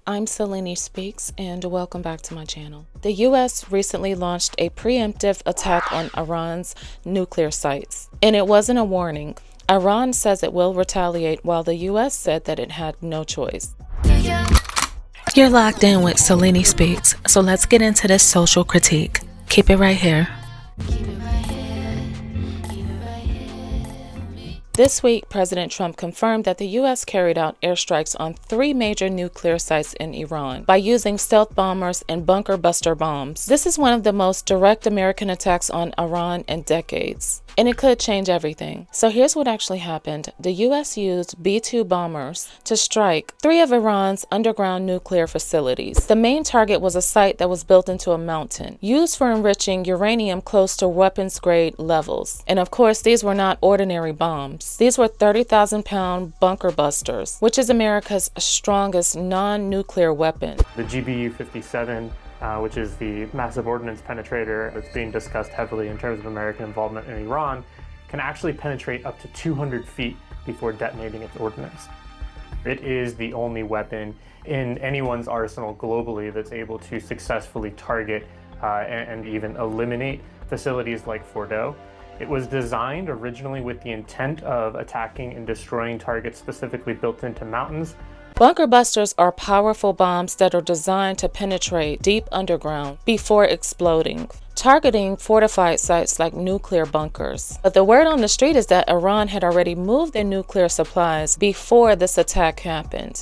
I'm Selene Speaks and welcome back to my channel. The US recently launched a preemptive attack on Iran's nuclear sites, and it wasn't a warning. Iran says it will retaliate while the US said that it had no choice. You're locked in with Selene Speaks, so let's get into this social critique. Keep it right here. This week, President Trump confirmed that the U.S. carried out airstrikes on 3 major nuclear sites in Iran by using stealth bombers and bunker buster bombs. This is one of the most direct American attacks on Iran in decades, and it could change everything. So here's what actually happened. The U.S. used B-2 bombers to strike 3 of Iran's underground nuclear facilities. The main target was a site that was built into a mountain, used for enriching uranium close to weapons-grade levels. And of course, these were not ordinary bombs. These were 30,000-pound bunker busters, which is America's strongest non-nuclear weapon. The GBU-57, which is the massive ordnance penetrator that's being discussed heavily in terms of American involvement in Iran, can actually penetrate up to 200 feet before detonating its ordnance. It is the only weapon in anyone's arsenal globally that's able to successfully target and even eliminate facilities like Fordow. It was designed originally with the intent of attacking and destroying targets specifically built into mountains. Bunker busters are powerful bombs that are designed to penetrate deep underground before exploding, targeting fortified sites like nuclear bunkers. But the word on the street is that Iran had already moved their nuclear supplies before this attack happened.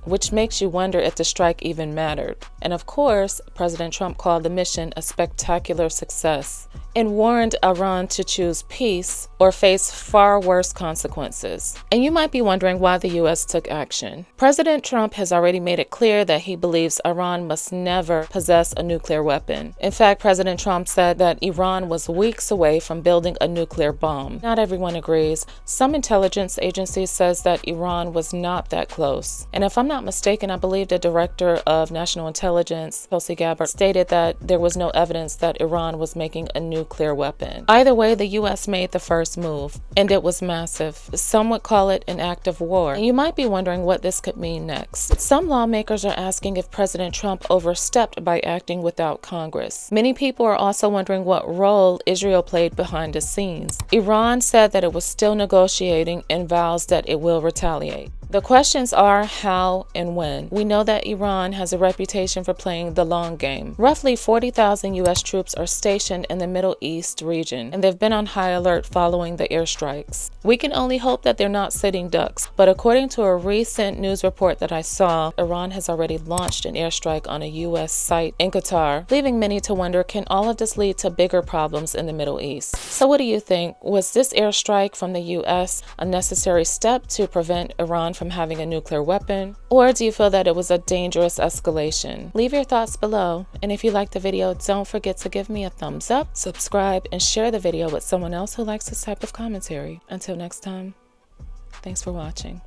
Which makes you wonder if the strike even mattered. And of course, President Trump called the mission a spectacular success and warned Iran to choose peace or face far worse consequences. And you might be wondering why the US took action. President Trump has already made it clear that he believes Iran must never possess a nuclear weapon. In fact, President Trump said that Iran was weeks away from building a nuclear bomb. Not everyone agrees. Some intelligence agencies says that Iran was not that close. And if I'm not mistaken, I believe the director of national intelligence, Tulsi Gabbard, stated that there was no evidence that Iran was making a nuclear weapon. Either way, the U.S. made the first move, and it was massive. Some would call it an act of war. And you might be wondering what this could mean next. Some lawmakers are asking if President Trump overstepped by acting without Congress. Many people are also wondering what role Israel played behind the scenes. Iran said that it was still negotiating and vows that it will retaliate. The questions are how and when. We know that Iran has a reputation for playing the long game. Roughly 40,000 U.S. troops are stationed in the Middle East region, and they've been on high alert following the airstrikes. We can only hope that they're not sitting ducks, but according to a recent news report that I saw, Iran has already launched an airstrike on a U.S. site in Qatar, leaving many to wonder, can all of this lead to bigger problems in the Middle East? So what do you think? Was this airstrike from the U.S. a necessary step to prevent Iran from having a nuclear weapon? Or do you feel that it was a dangerous escalation? Leave your thoughts below, and if you liked the video, don't forget to give me a thumbs up, subscribe, and share the video with someone else who likes this type of commentary. Until next time, thanks for watching.